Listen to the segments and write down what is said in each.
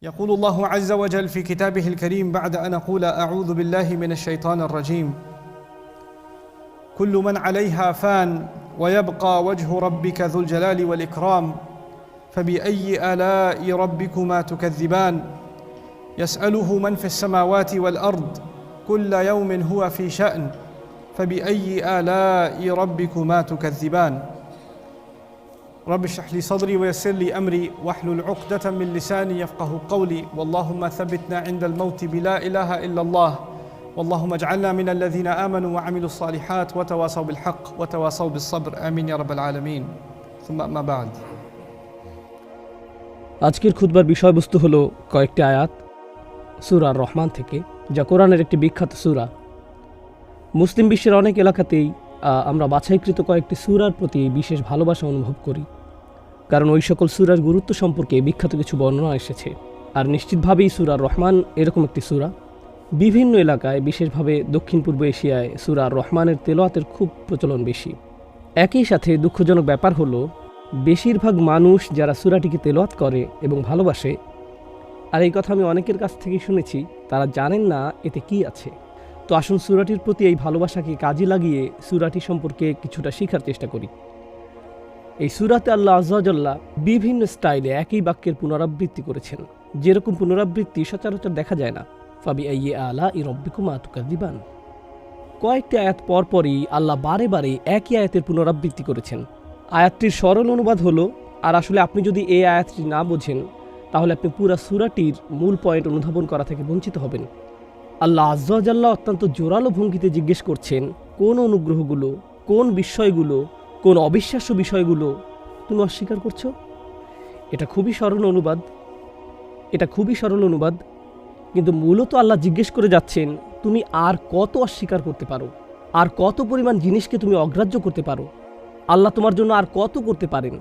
يقول الله عز وجل في كتابه الكريم بعد أن أقول أعوذ بالله من الشيطان الرجيم كل من عليها فان ويبقى وجه ربك ذو الجلال والإكرام فبأي آلاء ربكما تكذبان يسأله من في السماوات والأرض كل يوم هو في شأن فبأي آلاء ربكما تكذبان رب اشرح لي صدري ويسر لي أمري واحلل عقدة من لساني يفقه قولي واللهم ثبتنا عند الموت بلا إله إلا الله واللهم اجعلنا من الذين آمنوا وعملوا الصالحات وتواصوا بالحق وتواصوا بالصبر آمين يا رب العالمين ثم أما بعد আজকের খুতবার বিষয়বস্তু হলো কয়েকটি আয়াত সূরা আর রহমান থেকে, যা কোরআনের একটি বিখ্যাত সূরা। মুসলিম বিশ্বের অনেক এলাকাতেই আমরা বাছাইকৃত কয়েকটি সূরার প্রতি বিশেষ ভালোবাসা অনুভব করি, কারণ ওই সকল সূরার গুরুত্ব সম্পর্কে বিখ্যাত কিছু বর্ণনা এসেছে। আর নিশ্চিতভাবেই সূরা আর রহমান এরকম একটি সূরা। বিভিন্ন এলাকায়, বিশেষভাবে দক্ষিণ পূর্ব এশিয়ায় সূরা আর রহমানের তেলাওয়াতের খুব প্রচলন বেশি। একই সাথে দুঃখজনক ব্যাপার হলো বেশিরভাগ মানুষ যারা সূরাটিকে তেলাওয়াত করে এবং ভালোবাসে, আর এই কথা আমি অনেকের কাছ থেকেই শুনেছি, তারা জানেন না এতে কি আছে। তো আসুন সূরাটির প্রতি এই ভালোবাসাকে কাজে লাগিয়ে সূরাটি সম্পর্কে কিছুটা শেখার চেষ্টা করি। এই সূরাতে আল্লাহ আযজা ওয়া জাল্লা বিভিন্ন স্টাইলে একই বাক্যের পুনরাবৃত্তি করেছেন, যেরকম পুনরাবৃত্তি সচরাচর দেখা যায় না। ফাবিআইয়ি আলাই রাব্বিকুমা তুকাযিবান। কয়েকটি আয়াত পরপরই আল্লাহ বারে বারে একই আয়াতের পুনরাবৃত্তি করেছেন। আয়াতটির সরল অনুবাদ হলো, আর আসলে আপনি যদি এই আয়াতটি না বোঝেন তাহলে আপনি পুরা সূরাটির মূল পয়েন্ট অনুধাবন করা থেকে বঞ্চিত হবেন। আল্লাহ আযজা ওয়া জাল্লা অত্যন্ত জোরালো ভঙ্গিতে জিজ্ঞেস করছেন, কোন অনুগ্রহগুলো, কোন বিস্ময়গুলো, কোন অবিশ্বাস্য বিষয়গুলো তুমি অস্বীকার করছো? এটা খুবই সরল অনুবাদ, কিন্তু মূলত আল্লাহ জিজ্ঞেস করে যাচ্ছেন, তুমি আর কত অস্বীকার করতে পারো, আর কত পরিমাণ জিনিসকে তুমি অগ্রাহ্য করতে পারো। আল্লাহ তোমার জন্য আর কত করতে পারেন,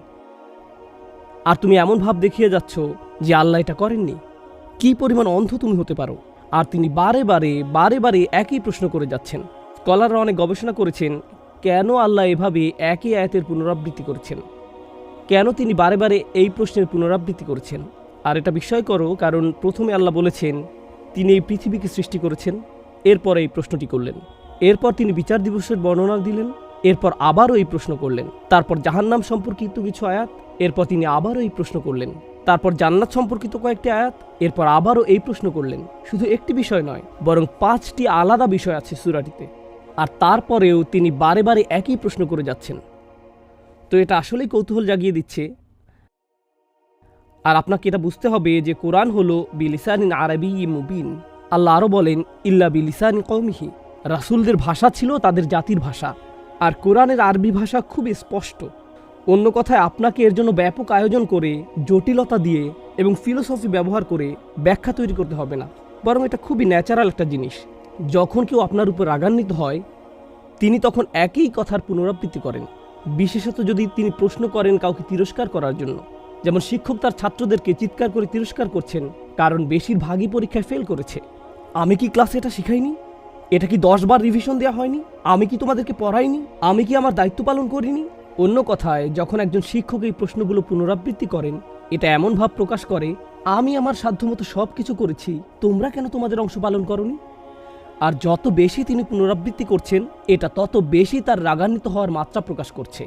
আর তুমি এমন ভাব দেখিয়ে যাচ্ছ যে আল্লাহ এটা করেননি। কি পরিমাণ অন্ধ তুমি হতে পারো। আর তিনি বারে বারে একই প্রশ্ন করে যাচ্ছেন। স্কলাররা অনেক গবেষণা করেছেন কেন আল্লাহ এভাবে একই আয়াতের পুনরাবৃত্তি করেছেন, কেন তিনি বারে বারে এই প্রশ্নের পুনরাবৃত্তি করেছেন। আর এটা বিস্ময়কর, কারণ প্রথমে আল্লাহ বলেছেন তিনি এই পৃথিবীকে সৃষ্টি করেছেন, এরপর এই প্রশ্নটি করলেন। এরপর তিনি বিচার দিবসের বর্ণনা দিলেন, এরপর আবারও এই প্রশ্ন করলেন। তারপর জাহান্নাম সম্পর্কিত কিছু আয়াত, এরপর তিনি আবারও এই প্রশ্ন করলেন। তারপর জান্নাত সম্পর্কিত কয়েকটি আয়াত, এরপর আবারও এই প্রশ্ন করলেন। শুধু একটি বিষয় নয়, বরং 5টি আলাদা বিষয় আছে সূরাটিতে, আর তারপরেও তিনি বারে বারে একই প্রশ্ন করে যাচ্ছেন। তো এটা আসলেই কৌতূহল জাগিয়ে দিচ্ছে। আর আপনাকে এটা বুঝতে হবে যে কোরআন হলো বিলিসানিন আরাবিয়্যিম মুবিন। আল্লাহ আরও বলেন, ইল্লা বিলিসানি কওমিহি। রাসূলদের ভাষা ছিল তাদের জাতির ভাষা, আর কোরআনের আরবি ভাষা খুবই স্পষ্ট। অন্য কথায়, আপনাকে এর জন্য ব্যাপক আয়োজন করে, জটিলতা দিয়ে এবং ফিলোসফি ব্যবহার করে ব্যাখ্যা তৈরি করতে হবে না, বরং এটা খুবই ন্যাচারাল একটা জিনিস। যখন কেউ আপনার উপর রাগান্বিত হয়, তিনি তখন একই কথার পুনরাবৃত্তি করেন, বিশেষত যদি তিনি প্রশ্ন করেন কাউকে তিরস্কার করার জন্য। যেমন শিক্ষক তার ছাত্রদেরকে চিৎকার করে তিরস্কার করছেন কারণ বেশিরভাগই পরীক্ষায় ফেল করেছে। আমি কি ক্লাসে এটা শিখাইনি? এটা কি 10 বার রিভিশন দেওয়া হয়নি? আমি কি তোমাদেরকে পড়াইনি? আমি কি আমার দায়িত্ব পালন করিনি? অন্য কথায়, যখন একজন শিক্ষক এই প্রশ্নগুলো পুনরাবৃত্তি করেন, এটা এমন ভাব প্রকাশ করে, আমি আমার সাধ্যমতো সব কিছু করেছি, তোমরা কেন তোমাদের অংশ পালন করনি? আর যত বেশি তিনি পুনরাবৃত্তি করছেন, এটা তত বেশি তার রাগান্বিত হওয়ার মাত্রা প্রকাশ করছে,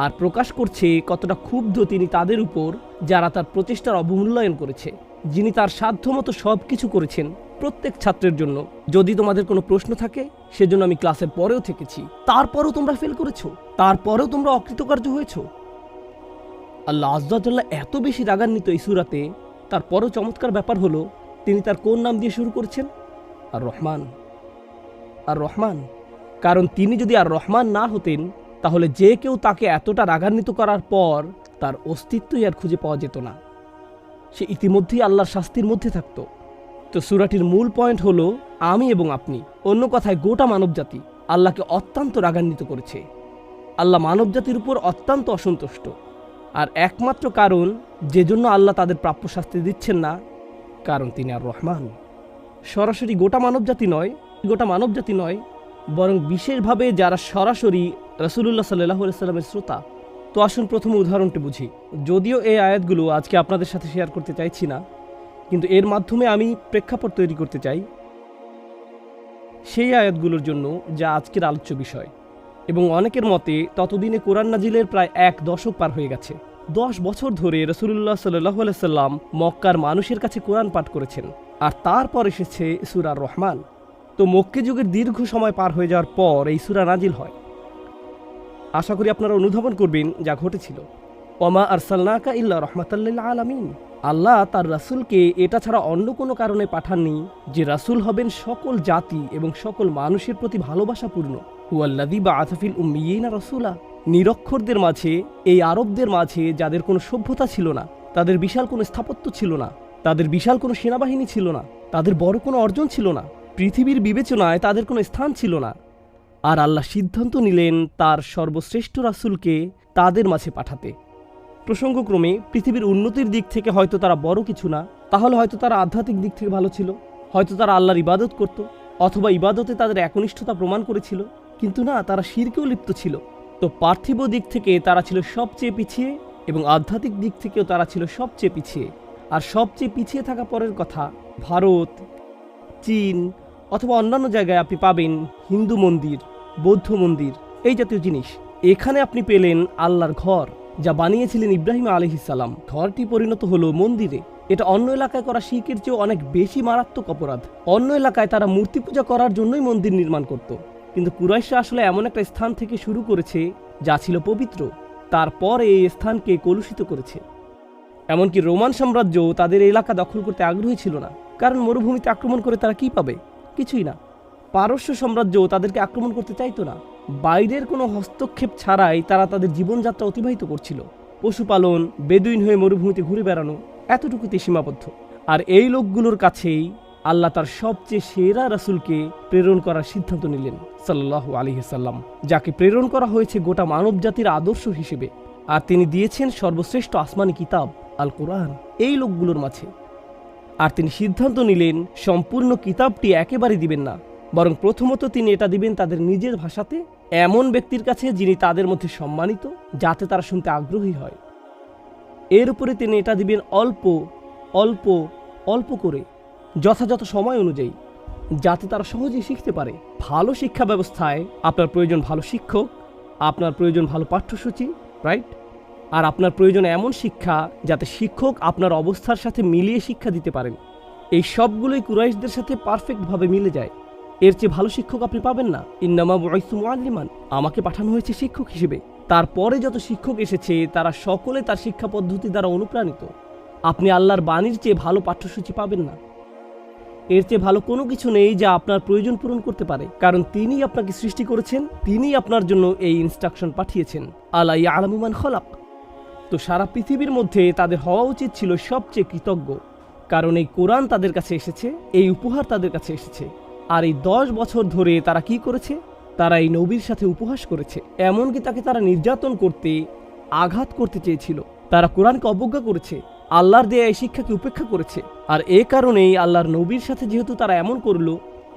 আর প্রকাশ করছে কতটা ক্ষুব্ধ তিনি তাদের উপর যারা তার প্রচেষ্টার অবমূল্যায়ন করেছে, যিনি তার সাধ্যমতো সব কিছু করেছেন প্রত্যেক ছাত্রের জন্য। যদি তোমাদের কোনো প্রশ্ন থাকে, সেজন্য আমি ক্লাসের পরেও থেকেছি, তারপরেও তোমরা ফেল করেছো, তারপরেও তোমরা অকৃতকার্য হয়েছো। আল্লাহ আযজা ওয়া জাল্লা এত বেশি রাগান্বিত এই সূরাতে। তারপরও চমৎকার ব্যাপার হলো, তিনি তার কোন নাম দিয়ে শুরু করেছেন? আর রহমান। কারণ তিনি যদি আর রহমান না হতেন, তাহলে যে কেউ তাকে এতটা রাগান্বিত করার পর তার অস্তিত্বই আর খুঁজে পাওয়া যেত না, সে ইতিমধ্যেই আল্লাহর শাস্তির মধ্যে থাকত। তো সূরাটির মূল পয়েন্ট হলো, আমি এবং আপনি, অন্য কথায় গোটা মানবজাতি আল্লাহকে অত্যন্ত রাগান্বিত করেছে। আল্লাহ মানবজাতির উপর অত্যন্ত অসন্তুষ্ট, আর একমাত্র কারণ যে জন্য আল্লাহ তাদের প্রাপ্য শাস্তি দিচ্ছেন না, কারণ তিনি আর রহমান। সরাসরি গোটা মানবজাতি নয়, বরং বিশেষভাবে যারা সরাসরি রাসূলুল্লাহ সাল্লাল্লাহু আলাইহি ওয়াসাল্লামের শ্রোতা। তো আসুন প্রথম উদাহরণটি বুঝি। যদিও এই আয়াতগুলো আজকে আপনাদের সাথে শেয়ার করতে চাইছি না, কিন্তু এর মাধ্যমে আমি প্রেক্ষাপট তৈরি করতে চাই সেই আয়াতগুলোর জন্য যা আজকের আলোচ্য বিষয়। এবং অনেকের মতে ততদিনে কোরআন নাজিলের প্রায় 1 দশক পার হয়ে গেছে। 10 বছর ধরে রাসূলুল্লাহ সাল্লাল্লাহু আলাইহি সাল্লাম মক্কার মানুষের কাছে কোরআন পাঠ করেছেন, আর তারপর এসেছে সূরা রহমান। তো মক্কি যুগের দীর্ঘ সময় পার হয়ে যাওয়ার পর এই সূরা নাজিল হয়। আশা করি আপনারা অনুধাবন করবেন যা ঘটেছিল। ওমা আরসালনাকা ইল্লা রাহমাতাল লিল আলামিন। আল্লাহ তার রাসূলকে এটা ছাড়া অন্য কোনো কারণে পাঠাননি যে রাসূল হবেন সকল জাতি এবং সকল মানুষের প্রতি ভালোবাসাপূর্ণ। হুয়াল্লাযী বাআসা ফিল উম্মিয়িনা রাসূলা। নিরক্ষরদের মাঝে, এই আরবদের মাঝে যাদের কোনো সভ্যতা ছিল না, তাদের বিশাল কোনো স্থাপত্য ছিল না, তাদের বিশাল কোনো সেনাবাহিনী ছিল না, তাদের বড় কোনো অর্জন ছিল না, পৃথিবীর বিবেচনায় তাদের কোনো স্থান ছিল না, আর আল্লাহ সিদ্ধান্ত নিলেন তার সর্বশ্রেষ্ঠ রাসূলকে তাদের মাঝে পাঠাতে। প্রসঙ্গক্রমে পৃথিবীর উন্নতির দিক থেকে হয়তো তারা বড় কিছু না, তাহলে হয়তো তারা আধ্যাত্মিক দিক থেকে ভালো ছিল, হয়তো তারা আল্লাহর ইবাদত করত, অথবা ইবাদতে তাদের একনিষ্ঠতা প্রমাণ করেছিল, কিন্তু না, তারা শিরকেও লিপ্ত ছিল। তো পার্থিব দিক থেকে তারা ছিল সবচেয়ে পিছিয়ে, এবং আধ্যাত্মিক দিক থেকেও তারা ছিল সবচেয়ে পিছিয়ে। আর সবচেয়ে পিছিয়ে থাকা পরের কথা, ভারত, চীন অথবা অন্যান্য জায়গায় আপনি পাবেন হিন্দু মন্দির, বৌদ্ধ মন্দির, এই জাতীয় জিনিস। এখানে আপনি পেলেন আল্লাহর ঘর, যা বানিয়েছিলেন ইব্রাহিম আলাইহিস সালাম। ঘরটি পরিণত হলো মন্দিরে। এটা অন্য এলাকায় করা শিরকের চেয়েও অনেক বেশি মারাত্মক অপরাধ। অন্য এলাকায় তারা মূর্তি পূজা করার জন্যই মন্দির নির্মাণ করত, কিন্তু কুরাইশরা আসলে এমন একটা স্থান থেকে শুরু করেছে যা ছিল পবিত্র, তারপর এই স্থানকে কলুষিত করেছে। এমনকি রোমান সাম্রাজ্য তাদের এলাকা দখল করতে আগ্রহী ছিল না, কারণ মরুভূমিতে আক্রমণ করে তারা কি পাবে? কিছুই না। পারস্য সাম্রাজ্য তাদেরকে আক্রমণ করতে চাইতো না। বাইরের কোনো হস্তক্ষেপ ছাড়াই তারা তাদের জীবনযাত্রা অতিবাহিত করছিল। পশুপালন, বেদুইন হয়ে মরুভূমিতে ঘুরে বেড়ানো, এতটুকুতে সীমাবদ্ধ। আর এই লোকগুলোর কাছেই আল্লাহ তার সবচেয়ে সেরা রাসূলকে প্রেরণ করার সিদ্ধান্ত নিলেন, সাল্লাল্লাহু আলাইহি সাল্লাম, যাকে প্রেরণ করা হয়েছে গোটা মানব জাতির আদর্শ হিসেবে। আর তিনি দিয়েছেন সর্বশ্রেষ্ঠ আসমানি কিতাব আল কোরআন এই লোকগুলোর মাঝে। আর তিনি সিদ্ধান্ত নিলেন সম্পূর্ণ কিতাবটি একেবারে দিবেন না, বরং প্রথমত তিনি এটা দিবেন তাদের নিজের ভাষাতে, এমন ব্যক্তির কাছে যিনি তাদের মধ্যে সম্মানিত, যাতে তারা শুনতে আগ্রহী হয়। এর উপরে তিনি এটা দিবেন অল্প অল্প অল্প করে, যথাযথ সময় অনুযায়ী, যাতে তারা সহজেই শিখতে পারে। ভালো শিক্ষা ব্যবস্থায় আপনার প্রয়োজন ভালো শিক্ষক, আপনার প্রয়োজন ভালো পাঠ্যসূচি, রাইট? আর আপনার প্রয়োজন এমন শিক্ষা যাতে শিক্ষক আপনার অবস্থার সাথে মিলিয়ে শিক্ষা দিতে পারেন। এই সবগুলোই কুরাইশদের সাথে পারফেক্টভাবে মিলে যায়। এর চেয়ে ভালো শিক্ষক আপনি পাবেন না। ইন্নামা বুইসতু মুআল্লিমান, আমাকে পাঠানো হয়েছে শিক্ষক হিসেবে। তারপরে যত শিক্ষক এসেছে তারা সকলে তার শিক্ষা পদ্ধতি দ্বারা অনুপ্রাণিত। আপনি আল্লাহর বাণীর চেয়ে ভালো পাঠ্যসূচি পাবেন না। এর চেয়ে ভালো কোনো কিছু নেই যা আপনার প্রয়োজন পূরণ করতে পারে, কারণ তিনিই আপনাকে সৃষ্টি করেছেন, তিনিই আপনার জন্য এই ইনস্ট্রাকশন পাঠিয়েছেন। আলা ইয়ালামু মান খালাক। তো সারা পৃথিবীর মধ্যে তাদের হওয়া উচিত ছিল সবচেয়ে কৃতজ্ঞ, কারণ এই কোরআন তাদের কাছে এসেছে, এই উপহার তাদের কাছে এসেছে। আর এই 10 বছর ধরে তারা কি করেছে? তারা এই নবীর সাথে উপহাস করেছে, এমনকি তাকে তারা নির্যাতন করতে, আঘাত করতে চেয়েছিল। তারা কোরআনকে অবজ্ঞা করেছে, আল্লাহর দেয়া এই শিক্ষাকে উপেক্ষা করেছে। আর এ কারণেই আল্লাহর নবীর সাথে যেহেতু তারা এমন করলো,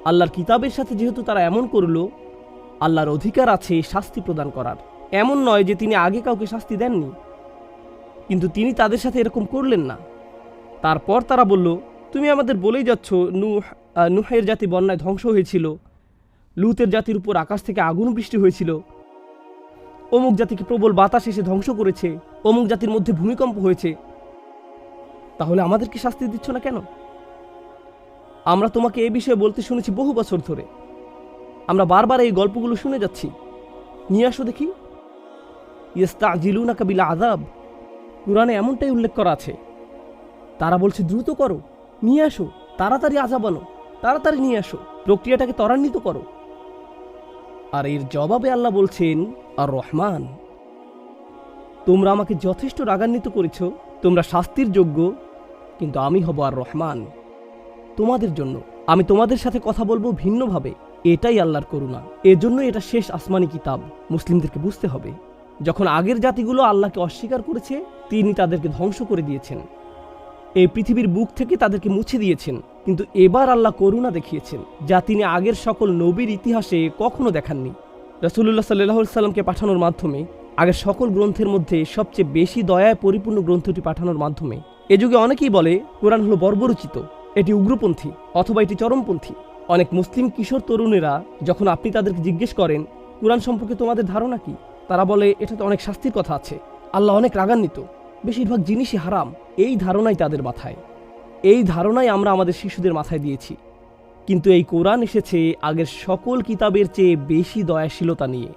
আল্লাহর কিতাবের সাথে যেহেতু তারা এমন করলো, আল্লাহর অধিকার আছে শাস্তি প্রদান করার। এমন নয় যে তিনি আগে কাউকে শাস্তি দেননি, কিন্তু তিনি তাদের সাথে এরকম করলেন না। তারপর তারা বলল, তুমি আমাদের বলেই যাচ্ছ নুহের জাতি বন্যায় ধ্বংস হয়েছিল, লুতের জাতির উপর আকাশ থেকে আগুন বৃষ্টি হয়েছিল, অমুক জাতিকে প্রবল বাতাস এসে ধ্বংস করেছে, অমুক জাতির মধ্যে ভূমিকম্প হয়েছে, তাহলে আমাদেরকে শাস্তি দিচ্ছ না কেন? আমরা তোমাকে এই বিষয়ে বলতে শুনেছি বহু বছর ধরে, আমরা বারবার এই গল্পগুলো শুনে যাচ্ছি, নিয়ে আসো দেখি। ইস্তাজিলুনাকা বিল আযাব, কুরআনে এমনটাই উল্লেখ করা আছে। তারা বলছে দ্রুত করো, নিয়ে আসো, তাড়াতাড়ি আযাব আনো, তাড়াতাড়ি নিয়ে আসো, প্রক্রিয়াটাকে ত্বরান্বিত করো। আর এর জবাবে আল্লাহ বলছেন, আর রহমান, তোমরা আমাকে যথেষ্ট রাগান্বিত করেছ, তোমরা শাস্তির যোগ্য, কিন্তু আমি হব আর রহমান, তোমাদের জন্য আমি তোমাদের সাথে কথা বলবো ভিন্নভাবে। এটাই আল্লাহর করুণা। এজন্য এটা শেষ আসমানি কিতাব, মুসলিমদেরকে বুঝতে হবে। যখন আগের জাতিগুলো আল্লাহকে অস্বীকার করেছে, তিনি তাদেরকে ধ্বংস করে দিয়েছেন, এই পৃথিবীর বুক থেকে তাদেরকে মুছে দিয়েছেন। কিন্তু এবার আল্লাহ করুণা দেখিয়েছেন, যা তিনি আগের সকল নবীর ইতিহাসে কখনো দেখাননি। রাসূলুল্লাহ সাল্লাল্লাহু আলাইহি সাল্লামকে পাঠানোর মাধ্যমে, আগের সকল গ্রন্থের মধ্যে সবচেয়ে বেশি দয়ায় পরিপূর্ণ গ্রন্থটি পাঠানোর মাধ্যমে এ যুগে অনেকেই বলে কোরআন হলো বর্বরচিত, এটি উগ্রপন্থী অথবা এটি চরমপন্থী। অনেক মুসলিম কিশোর তরুণেরা যখন আপনি তাদেরকে জিজ্ঞেস করেন কোরআন সম্পর্কে তোমাদের ধারণা কি, তারা বলে এটাতে অনেক শাস্তির কথা আছে, আল্লাহ অনেক রাগান্বিত, বেশিরভাগ জিনিসই হারাম। এই ধারণাই তাদের মাথায়, এই ধারণাই আমরা আমাদের শিশুদের মাথায় দিয়েছি। কিন্তু এই কোরআন এসেছে আগের সকল কিতাবের চেয়ে বেশি দয়াশীলতা নিয়ে।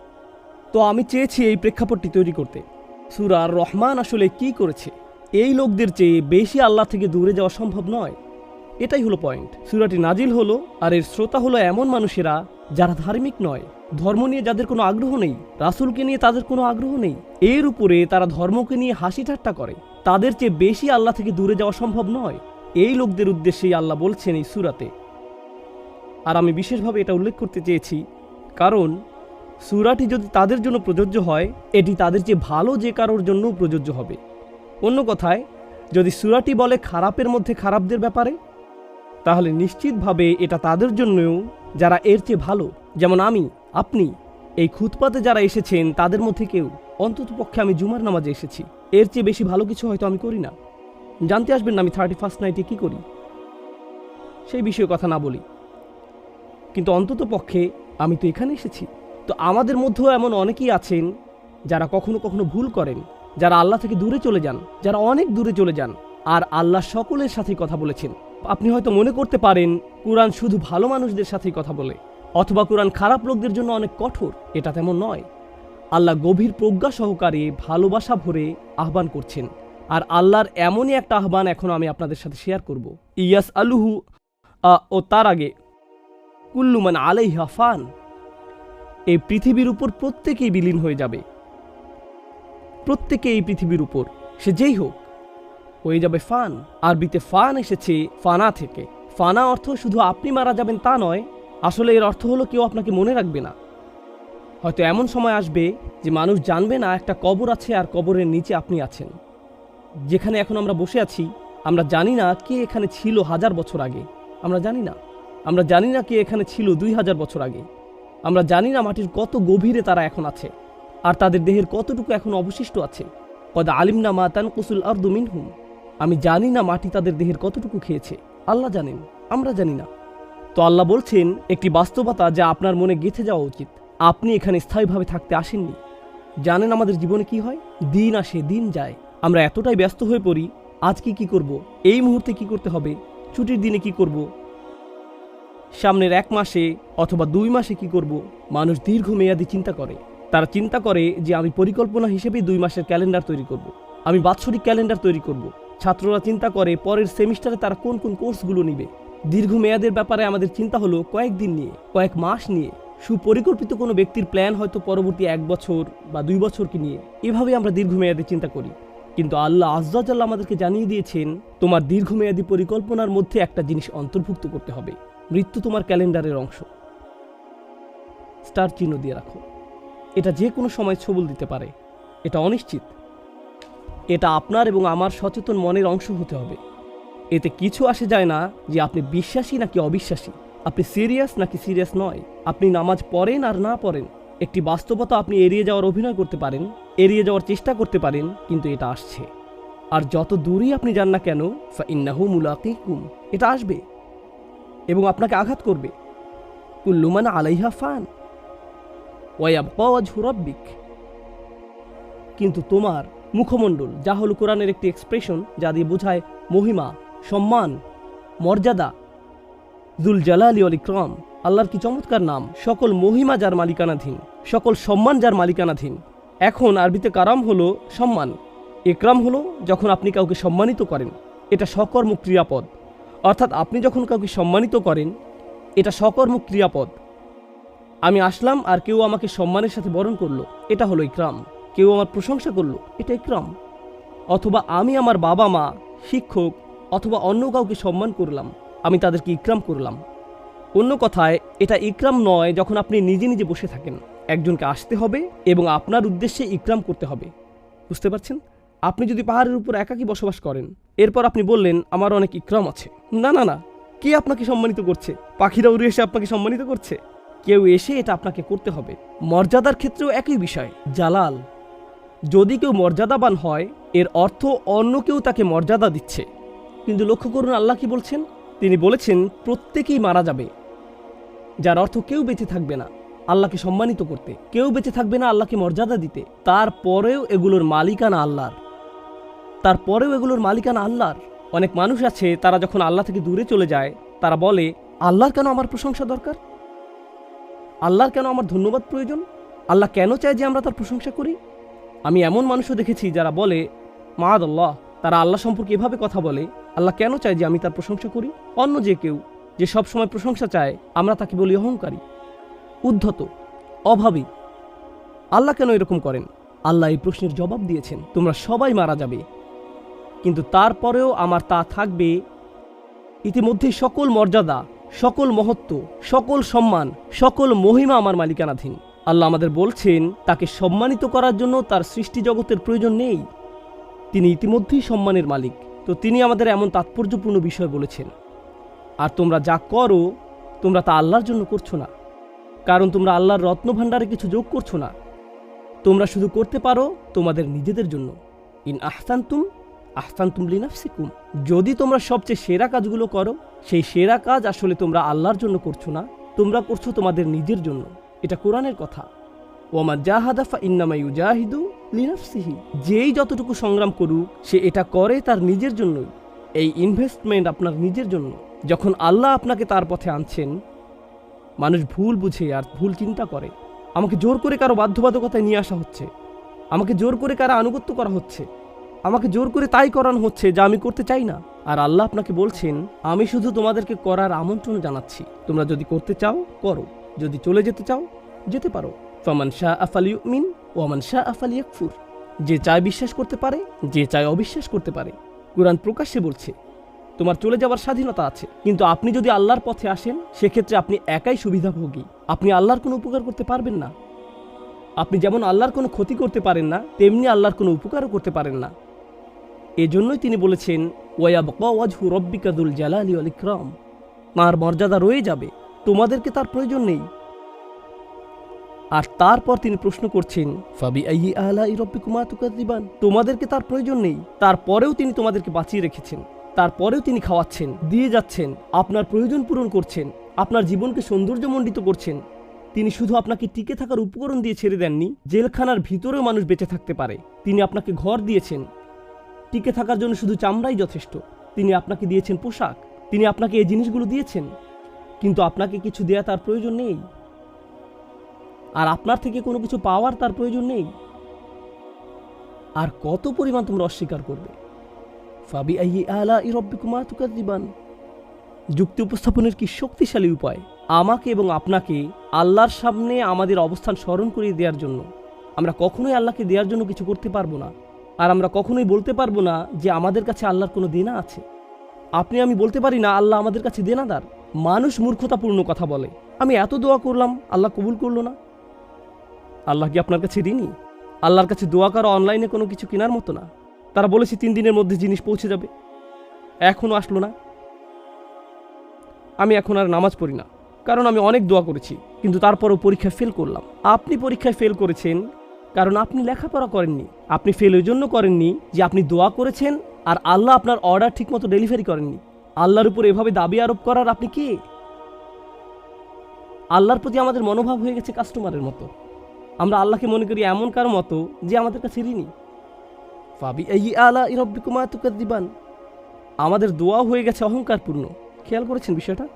তো আমি চেয়েছি এই প্রেক্ষাপটটি তৈরি করতে। সূরা আর রহমান আসলে কি করেছে? এই লোকদের চেয়ে বেশি আল্লাহ থেকে দূরে যাওয়া সম্ভব নয়, এটাই হলো পয়েন্ট। সূরাটি নাজিল হলো আর এর শ্রোতা হলো এমন মানুষেরা যারা ধার্মিক নয়, ধর্ম নিয়ে যাদের কোনো আগ্রহ নেই, রাসূলকে নিয়ে তাদের কোনো আগ্রহ নেই, এর উপরে তারা ধর্মকে নিয়ে হাসি ঠাট্টা করে। তাদের চেয়ে বেশি আল্লাহ থেকে দূরে যাওয়া সম্ভব নয়। এই লোকদের উদ্দেশ্যেই আল্লাহ বলছেন এই সূরাতে। আর আমি বিশেষভাবে এটা উল্লেখ করতে চেয়েছি কারণ সূরাটি যদি তাদের জন্য প্রযোজ্য হয়, এটি তাদের চেয়ে ভালো যে কারোর জন্যও প্রযোজ্য হবে। অন্য কথায়, যদি সূরাটি বলে খারাপের মধ্যে খারাপদের ব্যাপারে, তাহলে নিশ্চিতভাবে এটা তাদের জন্যও যারা এর চেয়ে ভালো। যেমন আমি, আপনি, এই খুতপাতে যারা এসেছেন তাদের মধ্যে কেউ, অন্ততপক্ষে আমি জুমার নামাজে এসেছি, এর চেয়ে বেশি ভালো কিছু হয়তো আমি করি না। জানতে আসবেন না আমি 31st নাইটে কি করি, সেই বিষয়ে কথা না বলি, কিন্তু অন্ততপক্ষে আমি তো এখানে এসেছি। তো আমাদের মধ্যেও এমন অনেকেই আছেন যারা কখনো কখনো ভুল করেন, যারা আল্লাহ থেকে দূরে চলে যান, যারা অনেক দূরে চলে যান। আর আল্লাহ সকলের সাথেই কথা বলেছেন। আপনি হয়তো মনে করতে পারেন কুরআন শুধু ভালো মানুষদের সাথেই কথা বলে, অথবা কুরআন খারাপ লোকদের জন্য অনেক কঠোর। এটা তেমন নয়। আল্লাহ গভীর প্রজ্ঞা সহকারে ভালোবাসা ভরে আহ্বান করছেন। আর আল্লাহর এমনই একটা আহ্বান এখন আমি আপনাদের সাথে শেয়ার করব। ইয়াস আলুহু ও তার আগে কুল্লু মান আলাইহা ফান, এই পৃথিবীর উপর প্রত্যেকেই বিলীন হয়ে যাবে। প্রত্যেকে এই পৃথিবীর উপর, সে যেই হোক, হয়ে যাবে ফান। আরবিতে ফান এসেছে ফানা থেকে। ফানা অর্থ শুধু আপনি মারা যাবেন তা নয়, আসলে এর অর্থ হলো কেউ আপনাকে মনে রাখবে না। হয়তো এমন সময় আসবে যে মানুষ জানবে না একটা কবর আছে আর কবরের নিচে আপনি আছেন। যেখানে এখন আমরা বসে আছি, আমরা জানি না কে এখানে ছিল 1000 বছর আগে, আমরা জানি না। আমরা জানি না কে এখানে ছিল 2000 বছর আগে। আমরা জানি না মাটির কত গভীরে তারা এখন আছে আর তাদের দেহের কতটুকু এখন অবশিষ্ট আছে। কদ আলিমনা মা তানকুসুল আরদু মিনহুম, আমি জানি না মাটি তাদের দেহের কতটুকু খেয়েছে, আল্লাহ জানেন, আমরা জানি না। তো আল্লাহ বলছেন একটি বাস্তবতা যা আপনার মনে গেঁথে যাওয়া উচিত। আপনি এখানে স্থায়ীভাবে থাকতে আসেননি। জানেন আমাদের জীবনে কি হয়? দিন আসে দিন যায়, আমরা এতটাই ব্যস্ত হয়ে পড়ি, আজকে কি করব, এই মুহূর্তে কি করতে হবে, ছুটির দিনে কি করব, সামনের 1 মাসে অথবা 2 মাসে কি করব। মানুষ দীর্ঘমেয়াদী চিন্তা করে। তারা চিন্তা করে যে আমি পরিকল্পনা হিসেবেই 2 মাসের ক্যালেন্ডার তৈরি করব, আমি বাৎসরিক ক্যালেন্ডার তৈরি করব। ছাত্ররা চিন্তা করে পরের সেমিস্টারে তারা কোন কোন কোর্সগুলো নিবে। দীর্ঘমেয়াদের ব্যাপারে আমাদের চিন্তা হলো কয়েকদিন নিয়ে, কয়েক মাস নিয়ে। সুপরিকল্পিত কোনো ব্যক্তির প্ল্যান হয়তো পরবর্তী 1 বছর বা 2 বছরকে নিয়ে। এভাবে আমরা দীর্ঘমেয়াদে চিন্তা করি। কিন্তু আল্লাহ আজ্জা ওয়া জাল্লা আমাদেরকে জানিয়ে দিয়েছেন তোমার দীর্ঘমেয়াদী পরিকল্পনার মধ্যে একটা জিনিস অন্তর্ভুক্ত করতে হবে। মৃত্যু তোমার ক্যালেন্ডারের অংশ। স্টার চিহ্ন দিয়ে রাখো। এটা যে কোনো সময় ছবল দিতে পারে, এটা অনিশ্চিত। এটা আপনার এবং আমার সচেতন মনের অংশ হতে হবে। এতে কিছু আসে যায় না যে আপনি বিশ্বাসী নাকি অবিশ্বাসী, আপনি সিরিয়াস নাকি সিরিয়াস নয়, আপনি নামাজ পড়েন আর না পড়েন। একটি বাস্তবতা আপনি এড়িয়ে যাওয়ার অভিনয় করতে পারেন, এড়িয়ে যাওয়ার চেষ্টা করতে পারেন, কিন্তু এটা আসছে। আর যত দূরেই আপনি যান না কেন, ফাইন্নাহু মুলাকিকুম, এটা আসবে এবং আপনাকে আঘাত করবে। কুল্লু মান আলাইহা ফান ওয়া ইয়াবকা ওয়াজহু রাব্বিক, কিন্তু তোমার মুখমণ্ডল, যা হলো কোরআনের একটি এক্সপ্রেশন যা দিয়ে বোঝায় মহিমা, সম্মান, মর্যাদা, যুল জালালি ওয়াল ইকরাম, আল্লাহর কি চমৎকার নাম। সকল মহিমা যার মালিকানাধীন, সকল সম্মান যার মালিকানাধীন। এখন আরবিতে কারাম হলো সম্মান, ইকরাম হলো যখন আপনি কাউকে সম্মানিত করেন। এটা সকর্মক ক্রিয়াপদ, অর্থাৎ আপনি যখন কাউকে সম্মানিত করেন, এটা সকর্মক ক্রিয়াপদ। আমি আসলাম আর কেউ আমাকে সম্মানের সাথে বরণ করলো, এটা হলো ইকরাম। কেউ আমার প্রশংসা করলো, এটা ইকরাম। অথবা আমি আমার বাবা মা, শিক্ষক অথবা অন্য কাউকে সম্মান করলাম, আমি তাদেরকে ইকরাম করলাম। অন্য কথায়, এটা ইকরাম নয় যখন আপনি নিজে নিজে বসে থাকেন। একজনকে আসতে হবে এবং আপনার উদ্দেশ্যে ইকরাম করতে হবে। বুঝতে পারছেন? আপনি যদি পাহাড়ের উপর একাকী বসবাস করেন, এরপর আপনি বললেন আমার অনেক ইকরাম আছে, না না না, কে আপনাকে সম্মানিত করছে? পাখিরা উড়ে এসে আপনাকে সম্মানিত করছে? কেউ এসে এটা আপনাকে করতে হবে। মর্যাদার ক্ষেত্রেও একই বিষয়। জালাল, যদি কেউ মর্যাদাবান হয় এর অর্থ অন্য কেউ তাকে মর্যাদা দিচ্ছে। কিন্তু লক্ষ্য করুন আল্লাহ কি বলছেন, তিনি বলেছেন প্রত্যেকেই মারা যাবে, যার অর্থ কেউ বেঁচে থাকবে না আল্লাহকে সম্মানিত করতে, কেউ বেঁচে থাকবে না আল্লাহকে মর্যাদা দিতে। তারপরেও এগুলোর মালিকানা আল্লাহর, আল্লাহর। অনেক মানুষ আছে তারা যখন আল্লাহ থেকে দূরে চলে যায় তারা বলে, আল্লাহর কেন আমার প্রশংসা দরকার, আল্লাহর কেন আমার ধন্যবাদ প্রয়োজন, আল্লাহ কেন চায় যে আমরা তার প্রশংসা করি। আমি এমন মানুষও দেখেছি যারা বলে মাআদাল্লাহ, তারা আল্লাহ সম্পর্কে এভাবে কথা বলে, আল্লাহ কেন চায় যে আমি তার প্রশংসা করি। অন্য যে কেউ যে সব সময় প্রশংসা চায় আমরা তাকে বলি অহংকারী, উদ্ধত, অভাবী। আল্লাহ কেন এরকম করেন? আল্লাহ এই প্রশ্নের জবাব দিয়েছেন, তোমরা সবাই মারা যাবে, কিন্তু তারপরেও আমার তা থাকবে। ইতিমধ্যে সকল মর্যাদা, সকল মহত্ব, সকল সম্মান, সকল মহিমা আমার মালিকানাধীন। আল্লাহ আমাদের বলছেন তাকে সম্মানিত করার জন্য তার সৃষ্টি জগতের প্রয়োজন নেই, তিনি ইতিমধ্যেই সম্মানের মালিক। তো তিনি আমাদের এমন তাৎপর্যপূর্ণ বিষয় বলেছেন, আর তোমরা যা করো তোমরা তা আল্লাহর জন্য করছো না, কারণ তোমরা আল্লাহর রত্নভাণ্ডারে কিছু যোগ করছো না, তোমরা শুধু করতে পারো তোমাদের নিজেদের জন্য। ইন আহসানতুম লিনাফসিকুম, যদি তোমরা সবচেয়ে সেরা কাজগুলো করো, সেই সেরা কাজ আসলে তোমরা আল্লাহর জন্য করছো না, তোমরা করছো তোমাদের নিজের জন্য। এটা কোরআনের কথা। ওয়ামান জাহাদা ফাইন্নামা ইউজাহিদু লিনাফসিহি, যেই যতটুকু সংগ্রাম করুক সে এটা করে তার নিজের জন্যই। এই ইনভেস্টমেন্ট আপনার নিজের জন্য। যখন আল্লাহ আপনাকে তার পথে আনছেন, মানুষ ভুল বুঝে আর ভুল চিন্তা করে, আমাকে জোর করে কারো বাধ্যবাধকতায় নিয়ে আসা হচ্ছে, আমাকে জোর করে কারো আনুগত্য করা হচ্ছে, আমাকে জোর করে তাই করানো হচ্ছে যা আমি করতে চাই না। আর আল্লাহ আপনাকে বলছেন, আমি শুধু তোমাদেরকে করার আমন্ত্রণ জানাচ্ছি, তোমরা যদি করতে চাও করো, যদি চলে যেতে চাও যেতে পারো। ফামান শাআ ফালিউমিন ওয়া মান শাআ ফালিয়াকফুর, যে চায় বিশ্বাস করতে পারে, যে চায় অবিশ্বাস করতে পারে। কুরআন প্রকাশ্যে বলছে তোমার চলে যাওয়ার স্বাধীনতা আছে, কিন্তু আপনি যদি আল্লাহর পথে আসেন সেক্ষেত্রে আপনি একাই সুবিধাভোগী, আপনি আল্লাহর কোনো উপকার করতে পারবেন না। আপনি যেমন আল্লাহর কোনো ক্ষতি করতে পারেন না, তেমনি আল্লাহর কোনো উপকারও করতে পারেন না। এজন্যই তিনি বলেছেন ওয়ায়াবকা ওয়াজহু রাব্বিকা যুল জালালি ওয়াল ইকরাম, তার মর্যাদা রয়ে যাবে, তোমাদেরকে তার প্রয়োজন নেই। আর তারপর তিনি প্রশ্ন করছেন ফাবিআইয়ি আলাই রাব্বিকুমা তুকাযযিবান, তোমাদেরকে তার প্রয়োজন নেই, তারপরেও তিনি তোমাদেরকে বাঁচিয়ে রেখেছেন, তারপরেও তিনি খাওয়াচ্ছেন, দিয়ে যাচ্ছেন, আপনার প্রয়োজন পূরণ করছেন, আপনার জীবনকে সৌন্দর্যমণ্ডিত করছেন। তিনি শুধু আপনাকে টিকে থাকার উপকরণ দিয়ে ছেড়ে দেননি, জেলখানার ভিতরেও মানুষ বেঁচে থাকতে পারে। তিনি আপনাকে ঘর দিয়েছেন, টিকে থাকার জন্য শুধু চামড়াই যথেষ্ট। তিনি আপনাকে দিয়েছেন পোশাক, তিনি আপনাকে এই জিনিসগুলো দিয়েছেন, কিন্তু আপনাকে কিছু দেয়া তার প্রয়োজন নেই, আর আপনার থেকে কোনো কিছু পাওয়ার তার প্রয়োজন নেই। আর কত পরিমাণ তোমরা অস্বীকার করবে। ফাবিআইয়ি আলাই রাব্বিকুমা তুকাযযিবান, যুক্তি উপস্থাপনের কি শক্তিশালী উপায় আমাকে এবং আপনাকে আল্লাহর সামনে আমাদের অবস্থান স্মরণ করিয়ে দেওয়ার জন্য। আমরা কখনোই আল্লাহকে দেওয়ার জন্য কিছু করতে পারবো না, আর আমরা কখনোই বলতে পারবো না যে আমাদের কাছে আল্লাহর কোনো দেনা আছে। আপনি আমি বলতে পারি না আল্লাহ আমাদের কাছে দেনাদার। মানুষ মূর্খতাপূর্ণ কথা বলে, আমি এত দোয়া করলাম আল্লাহ কবুল করলো না। আল্লাহ কি আপনার কাছে ঋণী? আল্লাহর কাছে দোয়া করা অনলাইনে কোনো কিছু কেনার মতো না। তারা বলেছে 3 দিনের মধ্যে জিনিস পৌঁছে যাবে, এখনও আসলো না। আমি এখন আর নামাজ পড়ি না, কারণ আমি অনেক দোয়া করেছি, কিন্তু তারপরও পরীক্ষায় ফেল করলাম। আপনি পরীক্ষায় ফেল করেছেন কারণ আপনি লেখাপড়া করেননি। আপনি ফেল ওই জন্য করেননি যে আপনি দোয়া করেছেন আর আল্লাহ আপনার অর্ডার ঠিকমতো ডেলিভারি করেননি। আল্লাহর উপর এভাবে দাবি আরোপ করার আপনি কে? আল্লাহর প্রতি আমাদের মনোভাব হয়ে গেছে কাস্টমারের মতো। আমরা আল্লাহকে মনে করি এমন কারো মতো যে আমাদের কাছে ঋণী। ফাবিআইয়ি আলাই রাব্বিকুমা তুকাযযিবান, আমাদের দোয়া হয়ে গেছে অহংকারপূর্ণ। খেয়াল করেছেন বিষয়টা?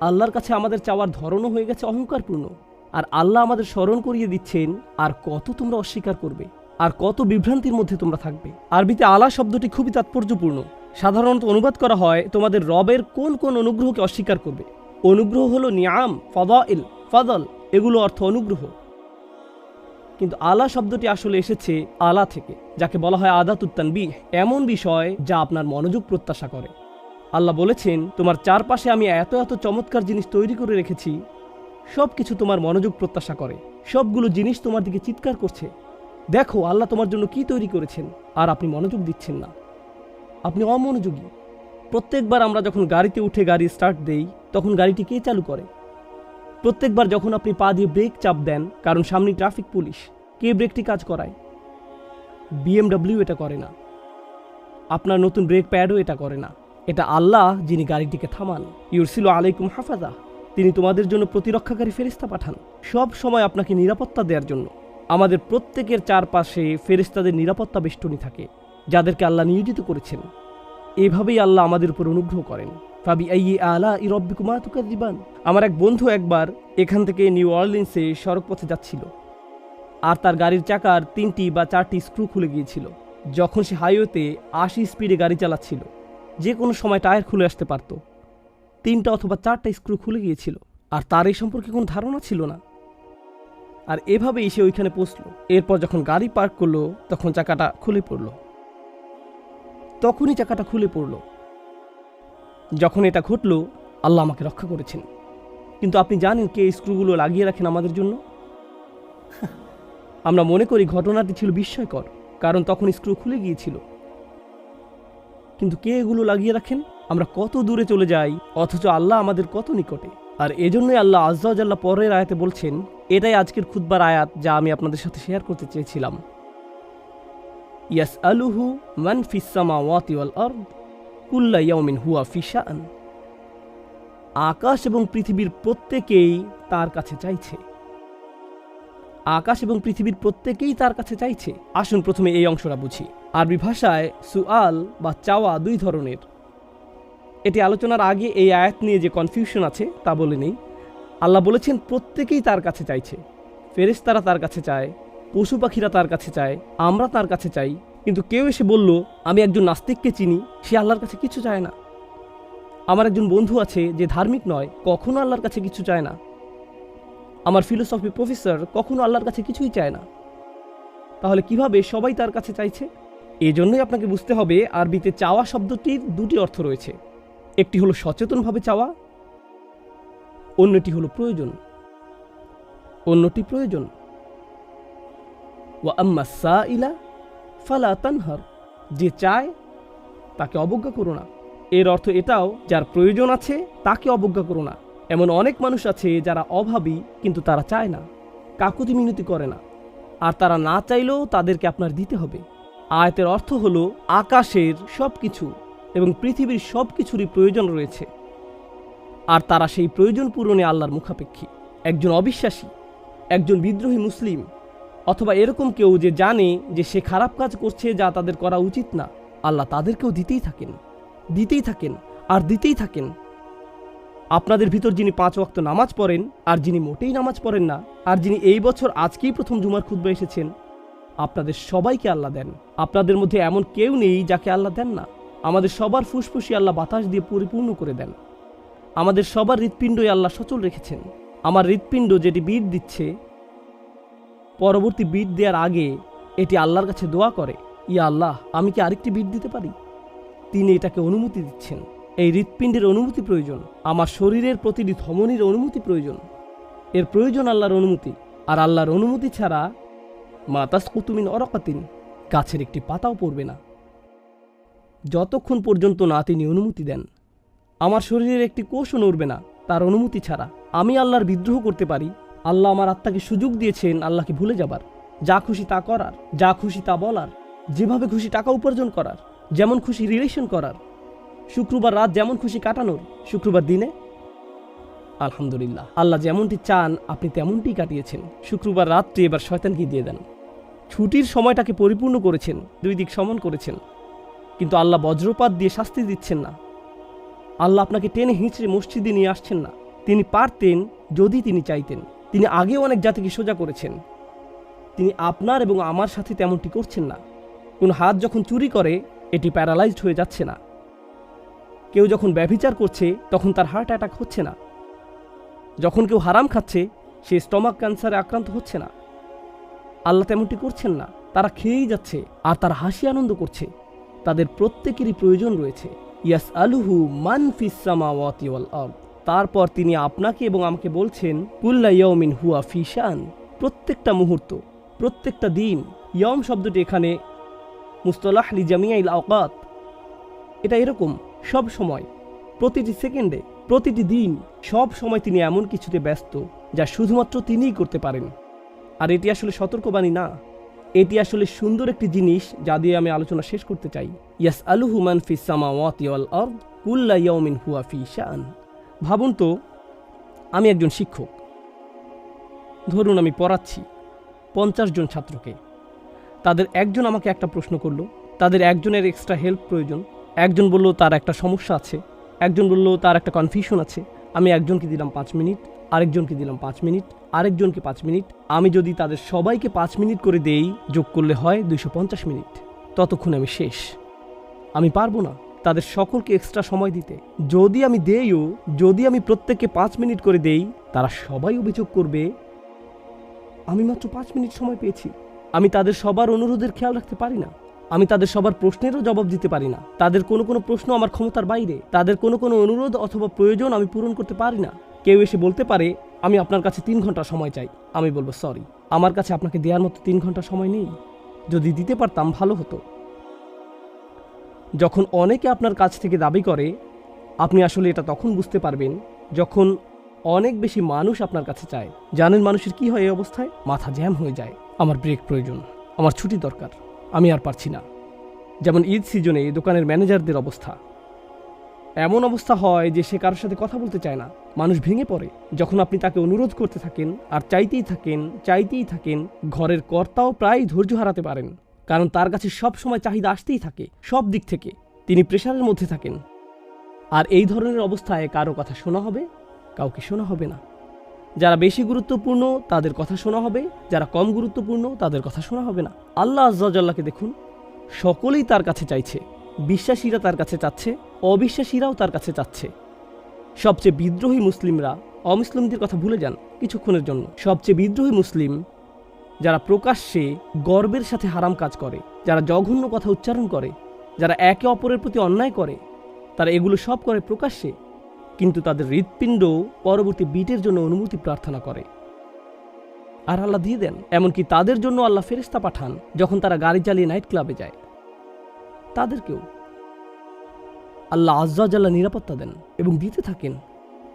আল্লাহর কাছে আমাদের চাওয়ার ধরনও হয়ে গেছে অহংকারপূর্ণ। আর আল্লাহ আমাদের স্মরণ করিয়ে দিচ্ছেন, আর কত তোমরা অস্বীকার করবে, আর কত বিভ্রান্তির মধ্যে তোমরা থাকবে। আরবিতে আলা শব্দটি খুবই তাৎপর্যপূর্ণ। সাধারণত অনুবাদ করা হয় তোমাদের রবের কোন কোন অনুগ্রহকে অস্বীকার করবে। অনুগ্রহ হলো নিয়াম, ফাদাইল, ফাদল, এগুলো অর্থ অনুগ্রহ। কিন্তু আলা শব্দটি আসলে এসেছে আলা থেকে, যাকে বলা হয় আদাতুত তানবিহ, এমন বিষয় যা আপনার মনোযোগ প্রত্যাশা করে। আল্লাহ বলেছেন তোমার চারপাশে আমি এত এত চমৎকার জিনিস তৈরি করে রেখেছি, সব কিছু তোমার মনোযোগ প্রত্যাশা করে, সবগুলো জিনিস তোমার দিকে চিৎকার করছে, দেখো আল্লাহ তোমার জন্য কি তৈরি করেছেন, আর আপনি মনোযোগ দিচ্ছেন না, আপনি অমনোযোগী। প্রত্যেকবার আমরা যখন গাড়িতে উঠে গাড়ি স্টার্ট দেই তখন গাড়িটি কে চালু করে? প্রত্যেকবার যখন আপনি পা দিয়ে ব্রেক চাপ দেন কারণ সামনে ট্রাফিক পুলিশ, কে ব্রেকটি কাজ করায়? BMW এটা করে না, আপনার নতুন ব্রেক প্যাডও এটা করে না। এটা আল্লাহ যিনি গাড়িটিকে থামান। ইউরসিলু আলাইকুম হাফাজা, তিনি তোমাদের জন্য প্রতিরক্ষাকারী ফেরেশতা পাঠান সব সময় আপনাকে নিরাপত্তা দেওয়ার জন্য। আমাদের প্রত্যেকের চারপাশে ফেরেশতাদের নিরাপত্তা বেষ্টনী থাকে, যাদেরকে আল্লাহ নিয়োজিত করেছেন। এভাবেই আল্লাহ আমাদের উপর অনুগ্রহ করেন। ফাবি আইয়ি আলা রাব্বিকুমা তুকাযিবান। আমার এক বন্ধু একবার এখান থেকে নিউ অরলিন্সে সড়ক পথে যাচ্ছিল, আর তার গাড়ির চাকার 3টি বা 4টি স্ক্রু খুলে গিয়েছিল। যখন সে হাইওয়েতে 80 স্পিডে গাড়ি চালাচ্ছিল, যে কোনো সময় টায়ার খুলে আসতে পারত। 3টা অথবা 4টা স্ক্রু খুলে গিয়েছিল, আর তার এই সম্পর্কে কোনো ধারণা ছিল না। আর এভাবেই সে ওইখানে পৌঁছল। এরপর যখন গাড়ি পার্ক করলো, তখন চাকাটা খুলে পড়ল। তখনই চাকাটা খুলে পড়ল। যখন এটা ঘটল, আল্লাহ আমাকে রক্ষা করেছেন। কিন্তু আপনি জানেন কে এই স্ক্রুগুলো লাগিয়ে রাখেন আমাদের জন্য? আমরা মনে করি ঘটনাটি ছিল বিস্ময়কর, কারণ তখন স্ক্রু খুলে গিয়েছিল। কিন্তু কে এগুলো লাগিয়ে রাখেন? আমরা কত দূরে চলে যাই, অথচ আল্লাহ আমাদের কত নিকটে। আর এজন্যই আল্লাহ আজ্জা ওয়া জাল্লা পরের আয়াতে বলছেন, এটাই আজকের খুতবার আয়াত যা আমি আপনাদের সাথে শেয়ার করতে চেয়েছিলাম। ইয়াসআলুহু মান ফিস সামাওয়াতি ওয়াল আরদ কুল্লা ইয়াউমিন হুয়া ফি শাআন। আকাশ এবং পৃথিবীর প্রত্যেকেই তার কাছে চাইছে। আকাশ এবং পৃথিবীর প্রত্যেকেই তার কাছে চাইছে। আসুন প্রথমে এই অংশটা বুঝি। আরবি ভাষায় সুআল বা চাওয়া 2 ধরনের। এটি আলোচনার আগে এই আয়াত নিয়ে যে কনফিউশন আছে তা বলে নেই। আল্লাহ বলেছেন প্রত্যেকেই তার কাছে চাইছে। ফেরেশতারা তার কাছে চায়, পশু পাখিরা তার কাছে চায়, আমরা তার কাছে চাই। কিন্তু কেউ এসে বলল, আমি একজন নাস্তিককে চিনি, সে আল্লাহর কাছে কিছু চায় না। আমার একজন বন্ধু আছে যে ধার্মিক নয়, কখনো আল্লাহর কাছে কিছু চায় না। আমার ফিলোসফি প্রফেসর কখনো আল্লাহর কাছে কিছুই চায় না। তাহলে কিভাবে সবাই তার কাছে চাইছে? এই জন্যই আপনাকে বুঝতে হবে আরবিতে চাওয়া শব্দটির 2টি অর্থ রয়েছে। একটি হলো সচেতনভাবে চাওয়া, অন্যটি হলো প্রয়োজন। অন্যটি প্রয়োজন। ওয়া আম্মা সাইলা ফালা তানহার, যে চায় তাকে অবজ্ঞা করো না। এর অর্থ এটাও, যার প্রয়োজন আছে তাকে অবজ্ঞা করো না। এমন অনেক মানুষ আছে যারা অভাবী, কিন্তু তারা চায় না, কাকুতি মিনতি করে না। আর তারা না চাইলেও তাদেরকে আপনার দিতে হবে। আয়াতের অর্থ হলো আকাশের সব কিছু এবং পৃথিবীর সব কিছুরই প্রয়োজন রয়েছে, আর তারা সেই প্রয়োজন পূরণে আল্লাহর মুখাপেক্ষী। একজন অবিশ্বাসী, একজন বিদ্রোহী মুসলিম, অথবা এরকম কেউ যে জানে যে সে খারাপ কাজ করছে যা তাদের করা উচিত না, আল্লাহ তাদেরকেও দিতেই থাকেন, দিতেই থাকেন, আর দিতেই থাকেন। আপনাদের ভিতর যিনি 5 ওয়াক্ত নামাজ পড়েন, আর যিনি মোটেই নামাজ পড়েন না, আর যিনি এই বছর আজকেই প্রথম জুমার খুতবা এসেছেন, আপনাদের সবাইকে আল্লাহ দেন। আপনাদের মধ্যে এমন কেউ নেই যাকে আল্লাহ দেন না। আমাদের সবার ফুসফুসি আল্লাহ বাতাস দিয়ে পরিপূর্ণ করে দেন। আমাদের সবার হৃৎপিণ্ডই আল্লাহ সচল রেখেছেন। আমার হৃৎপিণ্ড যেটি বিট দিচ্ছে, পরবর্তী বিট দেওয়ার আগে এটি আল্লাহর কাছে দোয়া করে, ইয়া আল্লাহ, আমি কি আরেকটি বিট দিতে পারি? তিনি এটাকে অনুমতি দিচ্ছেন। এই হৃৎপিণ্ডের অনুমতি প্রয়োজন। আমার শরীরের প্রতিটি ধমনীর অনুমতি প্রয়োজন। এর প্রয়োজন আল্লাহর অনুমতি। আর আল্লাহর অনুমতি ছাড়া মা তাসকুতু মিন ওয়ারাকাতিন, গাছের একটি পাতাও পড়বে না, যতক্ষণ পর্যন্ত না তিনি অনুমতি দেন। আমার শরীরের একটি কোষও নড়বে না তার অনুমতি ছাড়া। আমি আল্লাহর বিদ্রোহ করতে পারি। আল্লাহ আমার আত্মাকে সুযোগ দিয়েছেন আল্লাহকে ভুলে যাবার, যা খুশি তা করার, যা খুশি তা বলার, যেভাবে খুশি টাকা উপার্জন করার, যেমন খুশি রিলেশন করার, শুক্রবার রাত যেমন খুশি কাটানোর, শুক্রবার দিনে আলহামদুলিল্লাহ, আল্লাহ যেমনটি চান আপনি তেমনটি কাটিয়েছেন। শুক্রবার রাতটি এবার শয়তানকে দিয়ে দেন। ছুটির সময়টাকে পরিপূর্ণ করেছেন, 2 দিক সমান করেছেন। কিন্তু আল্লাহ বজ্রপাত দিয়ে শাস্তি দিচ্ছেন না। আল্লাহ আপনাকে টেনে হিঁচড়ে মসজিদে নিয়ে আসছেন না। তিনি পারতেন যদি তিনি চাইতেন। তিনি আগেও অনেক জাতিকে সোজা করেছেন। তিনি আপনার এবং আমার সাথে তেমনটি করছেন না। কোন হাত যখন চুরি করে এটি প্যারালাইজড হয়ে যাচ্ছে না। কেউ যখন ব্যভিচার করছে তখন তার হার্ট অ্যাটাক হচ্ছে না। যখন কেউ হারাম খাচ্ছে সে স্টমাক ক্যান্সারে আক্রান্ত হচ্ছে না। আল্লাহ তেমনটি করছেন না। তারা খেয়েই যাচ্ছে আর তারা হাসি আনন্দ করছে। তাদের প্রত্যেকেরই প্রয়োজন রয়েছে। ইয়াসআলুহু মান ফিস সামাওয়াতি ওয়াল আরদ। তারপর তিনি আপনাকে এবং আমাকে বলছেন, কুল্লা ইয়াউমিন হুয়া ফি শান। প্রত্যেকটা মুহূর্ত, প্রত্যেকটা দিন। ইয়ম শব্দটি এখানে মুস্তলাহ লি জামিআইল আওকাত। এটা এরকম সব সময়, প্রতিটি সেকেন্ডে, প্রতিটি দিন, সব সময় তিনি এমন কিছুতে ব্যস্ত যা শুধুমাত্র তিনিই করতে পারেন। আর এটি আসলে সতর্কবাণী না, এটি আসলে সুন্দর একটি জিনিস যা দিয়ে আমি আলোচনা শেষ করতে চাই। ইয়াসআলুহু মান ফিস সামাওয়াতি ওয়াল আরদ কুল্লা ইয়াউমিন হুয়া ফি শাআন। ভাবুন তো, আমি একজন শিক্ষক। ধরুন আমি পড়াচ্ছি 50 জন ছাত্রকে। তাদের একজন আমাকে একটা প্রশ্ন করলো, তাদের একজনের এক্সট্রা হেল্প প্রয়োজন। একজন বলল তার একটা সমস্যা আছে, একজন বলল তার একটা কনফিউশন আছে। আমি একজনকে দিলাম 5 মিনিট, আরেকজনকে দিলাম 5 মিনিট, আরেকজনকে 5 মিনিট। আমি যদি তাদের সবাইকে 5 মিনিট করে দেই, যোগ করলে হয় 250 মিনিট। ততক্ষণ আমি শেষ। আমি পারবো না তাদের সকলকে এক্সট্রা সময় দিতে। যদি আমি দেইও, যদি আমি প্রত্যেককে 5 মিনিট করে দেই, তারা সবাই অভিযোগ করবে আমি মাত্র 5 মিনিট সময় পেয়েছি। আমি তাদের সবার অনুরোধের খেয়াল রাখতে পারি না। আমি তাদের সবার প্রশ্নেরও জবাব দিতে পারি না। তাদের কোনো কোনো প্রশ্ন আমার ক্ষমতার বাইরে। তাদের কোনো কোনো অনুরোধ অথবা প্রয়োজন আমি পূরণ করতে পারি না। কেউ এসে বলতে পারে আমি আপনার কাছে 3 ঘন্টা সময় চাই। আমি বলবো সরি, আমার কাছে আপনাকে দেওয়ার মতো 3 ঘন্টা সময় নেই। যদি দিতে পারতাম ভালো হতো। যখন অনেকে আপনার কাছ থেকে দাবি করে, আপনি আসলে এটা তখন বুঝতে পারবেন যখন অনেক বেশি মানুষ আপনার কাছে চায়। জানেন মানুষের কি হয় এই অবস্থায়? মাথা জ্যাম হয়ে যায়। আমার ব্রেক প্রয়োজন, আমার ছুটি দরকার, আমি আর পারছি না। যেমন ঈদ সিজনে দোকানের ম্যানেজারদের অবস্থা। এমন অবস্থা হয় যে সে কারোর সাথে কথা বলতে চায় না। মানুষ ভেঙে পড়ে যখন আপনি তাকে অনুরোধ করতে থাকেন আর চাইতেই থাকেন। ঘরের কর্তাও প্রায় ধৈর্য হারাতে পারেন, কারণ তার কাছে সব সময় চাহিদা আসতেই থাকে সব দিক থেকে। তিনি প্রেশারের মধ্যে থাকেন। আর এই ধরনের অবস্থায় কারো কথা শোনা হবে, কাউকে শোনা হবে না। যারা বেশি গুরুত্বপূর্ণ তাদের কথা শোনা হবে, যারা কম গুরুত্বপূর্ণ তাদের কথা শোনা হবে না। আল্লাহ আজ্জা ওয়া জাল্লাকে দেখুন, সকলেই তার কাছে চাইছে। বিশ্বাসীরা তার কাছে চাচ্ছে, অবিশ্বাসীরাও তার কাছে চাচ্ছে। সবচেয়ে বিদ্রোহী মুসলিমরা অমুসলিমদের কথা ভুলে যান কিছুক্ষণের জন্য। সবচেয়ে বিদ্রোহী মুসলিম যারা প্রকাশ্যে গর্বের সাথে হারাম কাজ করে, যারা জঘন্য কথা উচ্চারণ করে, যারা একে অপরের প্রতি অন্যায় করে, তারা এগুলো সব করে প্রকাশ্যে, কিন্তু তাদের হৃৎপিণ্ড পরবর্তী বিটের জন্য অনুমতি প্রার্থনা করে। আর আল্লাহ দিয়ে দেন। এমনকি তাদের জন্য আল্লাহ ফেরেশতা পাঠান যখন তারা গাড়ি চালিয়ে নাইট ক্লাবে যায়। তাদেরকেও আল্লাহ আজ্জা ওয়া জাল্লা নিরাপত্তা দেন এবং দিতে থাকেন।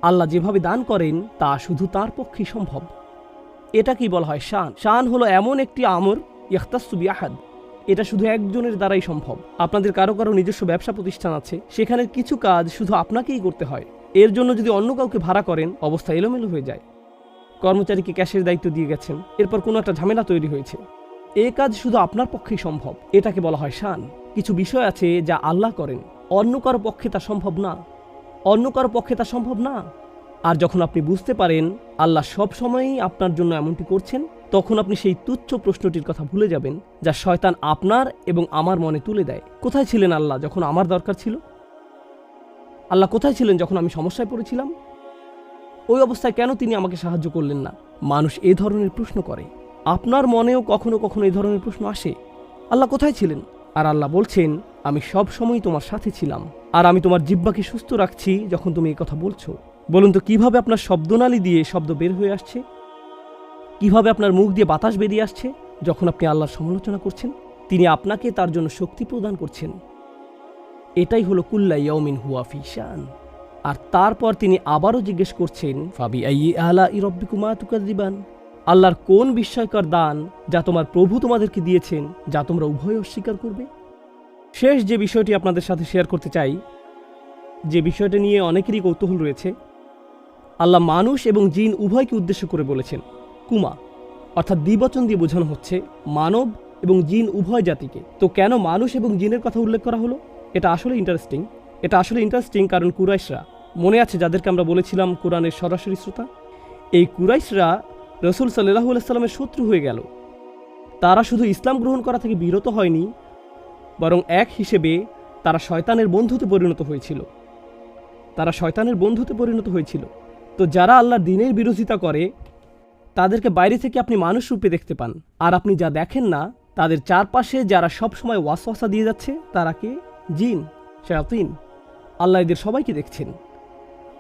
আল্লাহ যেভাবে দান করেন তা শুধু তার পক্ষেই সম্ভব। এটাকেই বলা হয় শান। শান হলো এমন একটি আমর ইখতাসু বিআহাদ, এটা শুধু একজনের দ্বারাই সম্ভব। আপনাদের কারো কারো নিজস্ব ব্যবসা প্রতিষ্ঠান আছে, সেখানে কিছু কাজ শুধু আপনাকেই করতে হয়। এর জন্য যদি অন্য কাউকে ভাড়া করেন, অবস্থা এলোমেলো হয়ে যায়। কর্মচারীকে ক্যাশের দায়িত্ব দিয়ে গেছেন, এরপর কোনো একটা ঝামেলা তৈরি হয়েছে। এই কাজ শুধু আপনার পক্ষেই সম্ভব। এটাকে বলা হয় শান। কিছু বিষয় আছে যা আল্লাহ করেন, অন্য কারো পক্ষে তা সম্ভব না। আর যখন আপনি বুঝতে পারেন আল্লাহ সব সময়ই আপনার জন্য এমনটি করছেন, তখন আপনি সেই তুচ্ছ প্রশ্নটির কথা ভুলে যাবেন যা শয়তান আপনার এবং আমার মনে তুলে দেয়। কোথায় ছিলেন আল্লাহ যখন আমার দরকার ছিল? আল্লাহ কোথায় ছিলেন যখন আমি সমস্যায় পড়েছিলাম? ওই অবস্থায় কেন তিনি আমাকে সাহায্য করলেন না? মানুষ এ ধরনের প্রশ্ন করে। আপনার মনেও কখনো কখনো এই ধরনের প্রশ্ন আসে, আল্লাহ কোথায় ছিলেন? আর আল্লাহ বলছেন, আমি সব সময় তোমার সাথে ছিলাম, আর আমি তোমার জিহ্বাকে সুস্থ রাখছি যখন তুমি এই কথা বলছো। বলুন তো, কিভাবে আপনার শব্দনালী দিয়ে শব্দ বের হয়ে আসছে? কিভাবে আপনার মুখ দিয়ে বাতাস বেরিয়ে আসছে যখন আপনি আল্লাহর সমালোচনা করছেন? তিনি আপনাকে তার জন্য শক্তি প্রদান করছেন। এটাই হলো কুল্লা ইয়াউমিন হুয়া ফি শান। আর তারপর তিনি আবারও জিজ্ঞেস করছেন, ফাবি আইয়ি আলাই রাব্বিকুমা তুকাযিবান, আল্লাহর কোন বিস্ময়কর দান যা তোমার প্রভু তোমাদেরকে দিয়েছেন, যা তোমরা উভয় অস্বীকার করবে? শেষ যে বিষয়টি আপনাদের সাথে শেয়ার করতে চাই, যে বিষয়টা নিয়ে অনেকেরই কৌতূহল রয়েছে, আল্লাহ মানুষ এবং জিন উভয়কে উদ্দেশ্য করে বলেছেন কুমা, অর্থাৎ দ্বিবচন দিয়ে বোঝানো হচ্ছে মানব এবং জিন উভয় জাতিকে। তো কেন মানুষ এবং জিনের কথা উল্লেখ করা হলো? এটা আসলে ইন্টারেস্টিং, কারণ কুরাইশরা, মনে আছে যাদেরকে আমরা বলেছিলাম কোরআনের সরাসরি শ্রোতা, এই কুরাইশরা রাসূল সাল্লাল্লাহু আলাইহি সাল্লামের শত্রু হয়ে গেল। তারা শুধু ইসলাম গ্রহণ করা থেকে বিরত হয়নি, বরং এক হিসেবে তারা শয়তানের বন্ধুতে পরিণত হয়েছিল। তো যারা আল্লাহর দ্বীনের বিরোধিতা করে, তাদেরকে বাইরে থেকে আপনি মানুষ রূপে দেখতে পান, আর আপনি যা দেখেন না, তাদের চারপাশে যারা সব সময় ওয়াসওয়াসা দিয়ে যাচ্ছে তারা কে? জিন, শায়াতিন। আল্লাহ এদের সবাইকে দেখছেন।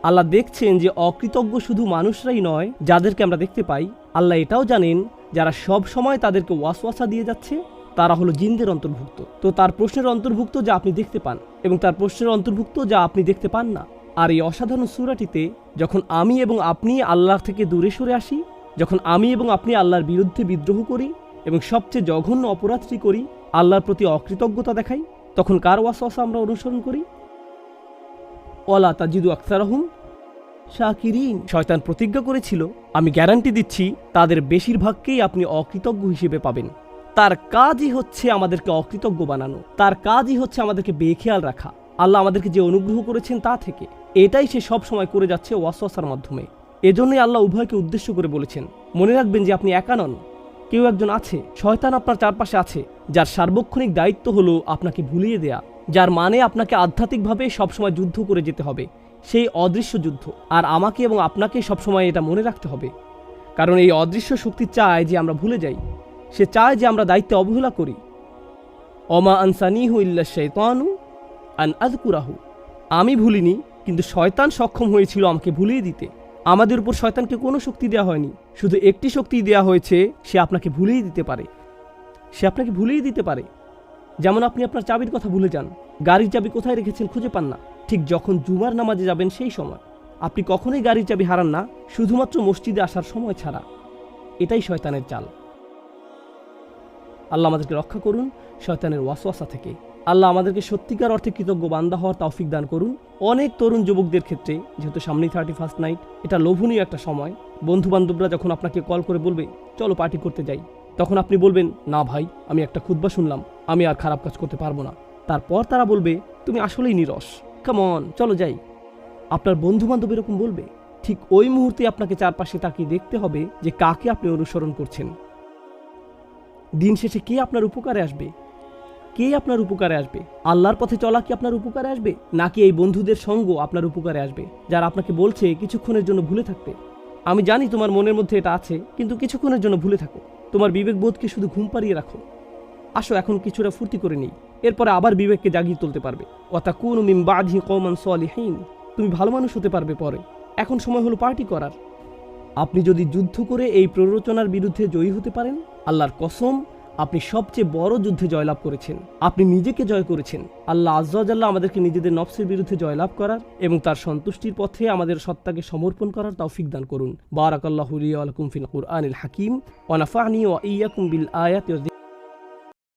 আল্লাহ দেখছেন যে অকৃতজ্ঞ শুধু মানুষরাই নয় যাদেরকে আমরা দেখতে পাই, আল্লাহ এটাও জানেন যারা সব সময় তাদেরকে ওয়াসওয়াসা দিয়ে যাচ্ছে তারা হলো জিনদের অন্তর্ভুক্ত। তো তার প্রশ্নের অন্তর্ভুক্ত যা আপনি দেখতে পান, এবং তার প্রশ্নের অন্তর্ভুক্ত যা আপনি দেখতে পান না। আর এই অসাধারণ সূরাটিতে যখন আমি এবং আপনি আল্লাহ থেকে দূরে সরে আসি, যখন আমি এবং আপনি আল্লাহর বিরুদ্ধে বিদ্রোহ করি, এবং সবচেয়ে জঘন্য অপরাধটি করি, আল্লাহর প্রতি অকৃতজ্ঞতা দেখাই, তখন কার ওয়াসওয়াসা আমরা অনুসরণ করি? ওয়ালা তাজিদু আকসারহুম শাকিরিন। শয়তান প্রতিজ্ঞা করেছিল, আমি গ্যারান্টি দিচ্ছি তাদের বেশিরভাগকেই আপনি অকৃতজ্ঞ হিসেবে পাবেন। তার কাজই হচ্ছে আমাদেরকে অকৃতজ্ঞ বানানো, তার কাজই হচ্ছে আমাদেরকে বেখেয়াল রাখা আল্লাহ আমাদেরকে যে অনুগ্রহ করেছেন তা থেকে। এটাই সে সব সময় করে যাচ্ছে ওয়াসওয়াসার মাধ্যমে। এজন্যই আল্লাহ উভয়কে উদ্দেশ্য করে বলেছেন, মনে রাখবেন যে আপনি একা নন, কেউ একজন আছে, শয়তান আপনার চারপাশে আছে, যার সার্বক্ষণিক দায়িত্ব হলো আপনাকে ভুলিয়ে দেয়া, যার মানে আপনাকে আধ্যাত্মিকভাবে সবসময় যুদ্ধ করে যেতে হবে, সেই অদৃশ্য যুদ্ধ। আর আমাকে এবং আপনাকে সবসময় এটা মনে রাখতে হবে, কারণ এই অদৃশ্য শক্তি চায় যে আমরা ভুলে যাই, সে চায় যে আমরা দায়িত্বে অবহেলা করি। অমা আনসানিহু ইল্লা শাইতানু আন আযকুরাহু। আমি ভুলিনি, কিন্তু শয়তান সক্ষম হয়েছিল আমাকে ভুলিয়ে দিতে। আমাদের উপর শয়তানকে কোনো শক্তি দেওয়া হয়নি, শুধু একটি শক্তি দেওয়া হয়েছে, সে আপনাকে ভুলিয়ে দিতে পারে। সে আপনাকে ভুলিয়ে দিতে পারে। যেমন আপনি আপনার চাবির কথা ভুলে যান, গাড়ির চাবি কোথায় রেখেছেন খুঁজে পান না, ঠিক যখন জুমার নামাজে যাবেন সেই সময়। আপনি কখনোই গাড়ির চাবি হারান না, শুধুমাত্র মসজিদে আসার সময় ছাড়া। এটাই শয়তানের চাল। আল্লাহ আমাদেরকে রক্ষা করুন শয়তানের ওয়াসওয়াসা থেকে। আল্লাহ আমাদেরকে সত্যিকার অর্থে কৃতজ্ঞ বান্দা হওয়ার তৌফিক দান করুন। অনেক তরুণ যুবকদের ক্ষেত্রে, যেহেতু সামনেই 31st নাইট, এটা লোভনীয় একটা সময়। বন্ধু বান্ধবরা যখন আপনাকে কল করে বলবে চলো পার্টি করতে যাই, তখন আপনি বলবেন, না ভাই, আমি একটা খুতবা শুনলাম, আমি আর খারাপ কাজ করতে পারবো না। তারপর তারা বলবে, তুমি আসলেই নিরস, কাম অন, চলো যাই। আপনার বন্ধু বান্ধব এরকম বলবে। ঠিক ওই মুহূর্তে আপনাকে চারপাশে তাকিয়ে দেখতে হবে যে কাকে আপনি অনুসরণ করছেন। দিন শেষে কে আপনার উপকারে আসবে? কে আপনার উপকারে আসবে? আল্লাহর পথে চলা কি আপনার উপকারে আসবে, নাকি এই বন্ধুদের সঙ্গ আপনার উপকারে আসবে, যারা আপনাকে বলছে কিছুক্ষণের জন্য ভুলে থাকতে? আমি জানি তোমার মনের মধ্যে এটা আছে, কিন্তু কিছুক্ষণের জন্য ভুলে থাকো। তোমার বিবেকবোধকে শুধু ঘুম পাড়িয়ে রাখো। আসো এখন কিছুটা ফুর্তি করে নিই, এরপরে আবার বিবেককে জাগিয়ে তুলতে পারবে। ওয়াতাকুনু মিন বাদিহি কওমান সালিহিন। তুমি ভালো মানুষ হতে পারবে পরে, এখন সময় হলো পার্টি করার। আপনি যদি যুদ্ধ করে এই প্ররোচনার বিরুদ্ধে জয়ী হতে পারেন, আল্লাহর কসম, আপনি সবচেয়ে বড় যুদ্ধে জয়লাভ করেছেন। আপনি নিজেকে জয় করেছেন। আল্লাহ আযজা ওয়া জাল্লা আমাদেরকে নিজেদের নফসের বিরুদ্ধে জয়লাভ করার এবং তার সন্তুষ্টির পথে আমাদের সত্তাকে সমর্পণ করার তৌফিক দান করুন। বারাকাল্লাহু লি ওয়া লাকুম ফিল কুরআনিল হাকীম ওয়া নাফা'নি ওয়া ইয়্যাকুম বিল আয়াতি